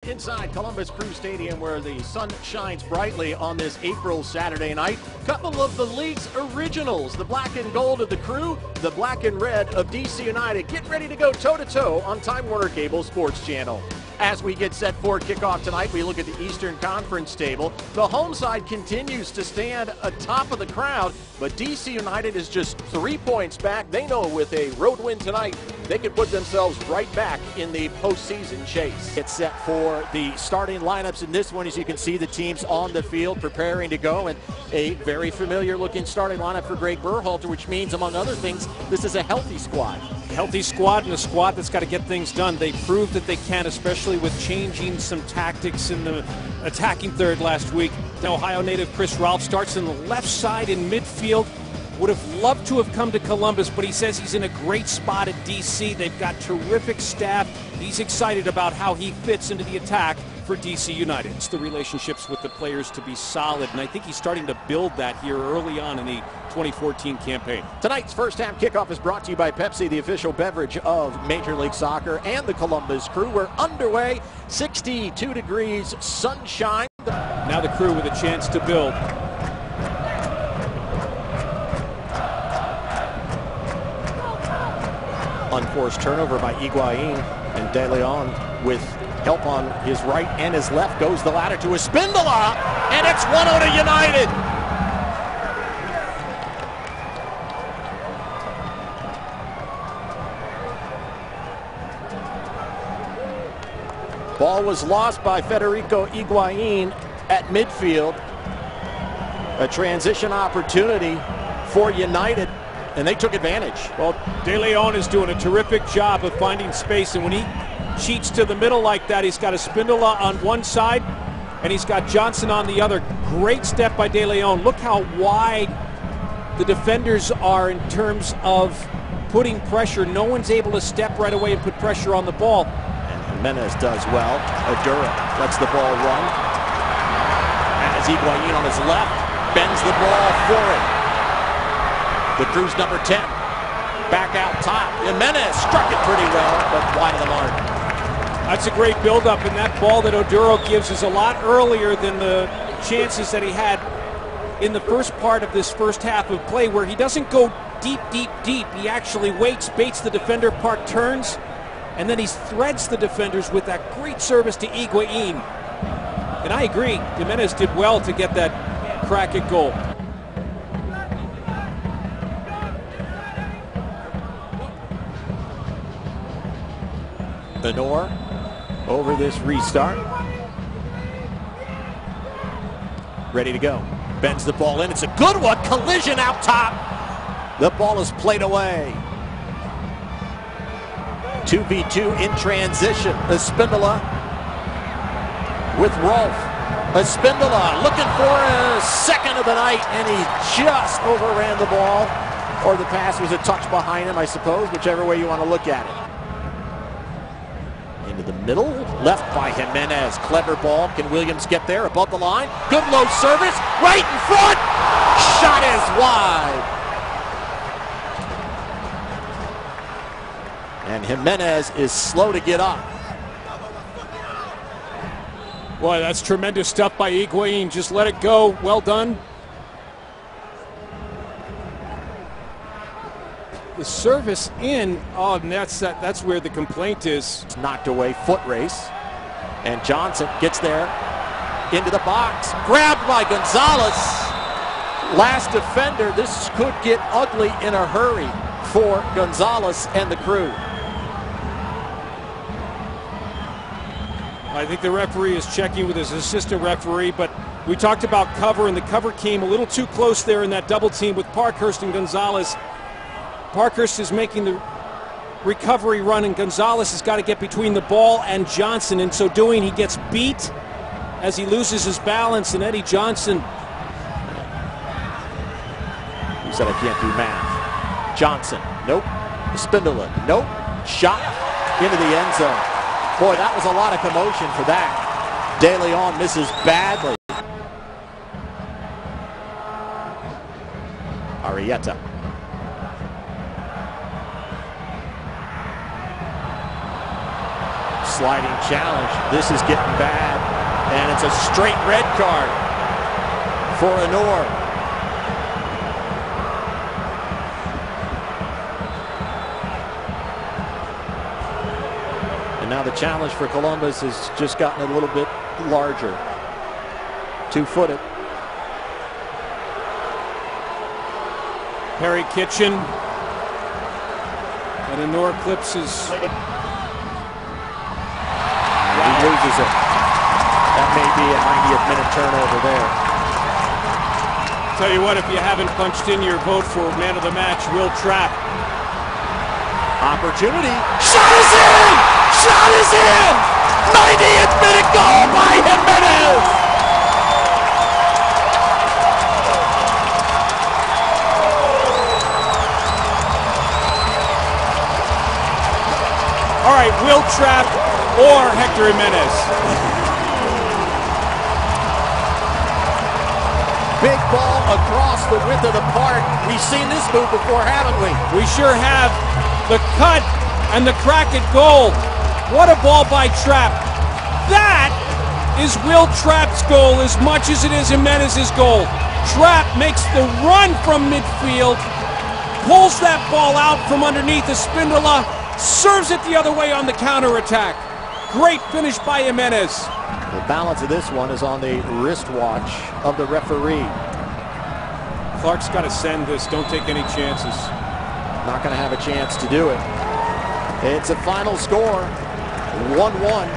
inside Columbus Crew Stadium, where the sun shines brightly on this April Saturday night. Couple of the league's originals, the black and gold of the Crew, the black and red of DC United. Get ready to go toe-to-toe on Time Warner Cable Sports Channel. As we get set for kickoff tonight, we look at the Eastern Conference table. The home side continues to stand atop of the crowd, but DC United is just 3 points back. They know with a road win tonight, they could put themselves right back in the postseason chase. It's set for the starting lineups in this one. As you can see, the teams on the field preparing to go, and a very familiar looking starting lineup for Greg Berhalter, which means, among other things, this is a healthy squad. Healthy squad, and a squad that's got to get things done. They proved that they can, especially with changing some tactics in the attacking third last week. The Ohio native Chris Ralph starts on the left side in midfield. Would have loved to have come to Columbus, but he says he's in a great spot at DC. They've got terrific staff. He's excited about how he fits into the attack for DC United. It's the relationships with the players to be solid, and I think he's starting to build that here early on in the 2014 campaign. Tonight's first half kickoff is brought to you by Pepsi, the official beverage of Major League Soccer and the Columbus Crew. We're underway, 62 degrees, sunshine. Now the Crew with a chance to build. Unforced turnover by Higuain, and De Leon with help on his right and his left goes the ladder to Espindola, and it's 1-0 to United. Ball was lost by Federico Higuain at midfield. A transition opportunity for United, and they took advantage. Well, De Leon is doing a terrific job of finding space, and when he cheats to the middle like that, he's got Espindola on one side, and he's got Johnson on the other. Great step by De Leon. Look how wide the defenders are in terms of putting pressure. No one's able to step right away and put pressure on the ball. And Jimenez does well. Adura lets the ball run. As Higuain on his left bends the ball forward. The Crew's number 10. Back out top. Jimenez struck it pretty well, but wide of the mark. That's a great build-up, and that ball that Oduro gives is a lot earlier than the chances that he had in the first part of this first half of play, where he doesn't go deep, deep, deep. He actually waits, baits the defender, Park turns, and then he threads the defenders with that great service to Higuain. And I agree, Jimenez did well to get that crack at goal. Benor over this restart. Ready to go. Bends the ball in. It's a good one. Collision out top. The ball is played away. 2v2 in transition. Espindola with Rolf. Espindola looking for a second of the night, and he just overran the ball. Or the pass was a touch behind him, I suppose, whichever way you want to look at it. Into the middle, left by Jimenez. Clever ball. Can Williams get there above the line? Good low service, right in front. Shot is wide. And Jimenez is slow to get up. Boy, that's tremendous stuff by Higuain. Just let it go. Well done. The service in, oh, and that's where the complaint is. It's knocked away, foot race, and Johnson gets there into the box, grabbed by Gonzalez. Last defender. This could get ugly in a hurry for Gonzalez and the Crew. I think the referee is checking with his assistant referee, but we talked about cover, and the cover came a little too close there in that double team with Parkhurst and Gonzalez. Parkhurst is making the recovery run, and Gonzalez has got to get between the ball and Johnson. In so doing, he gets beat as he loses his balance, and Eddie Johnson. He said, I can't do math. Johnson, nope. Espindola, nope. Shot into the end zone. Boy, that was a lot of commotion for that. De Leon misses badly. Arrieta. Sliding challenge. This is getting bad. And it's a straight red card for Anor. And now the challenge for Columbus has just gotten a little bit larger. 2-footed. Perry Kitchen. And Anor clips his. He loses it. That may be a 90th minute turnover there. Tell you what, if you haven't punched in your vote for man of the match, Will Trapp. Opportunity. Shot is in! Shot is in! 90th minute goal by Jimenez! All right, Will Trapp or Hector Jimenez. Big ball across the width of the park. We've seen this move before, haven't we? We sure have. The cut and the crack at goal. What a ball by Trapp. That is Will Trapp's goal as much as it is Jimenez's goal. Trapp makes the run from midfield, pulls that ball out from underneath the Spindola, serves it the other way on the counterattack. Great finish by Jimenez. The balance of this one is on the wristwatch of the referee. Clark's got to send this. Don't take any chances. Not going to have a chance to do it. It's a final score, 1-1.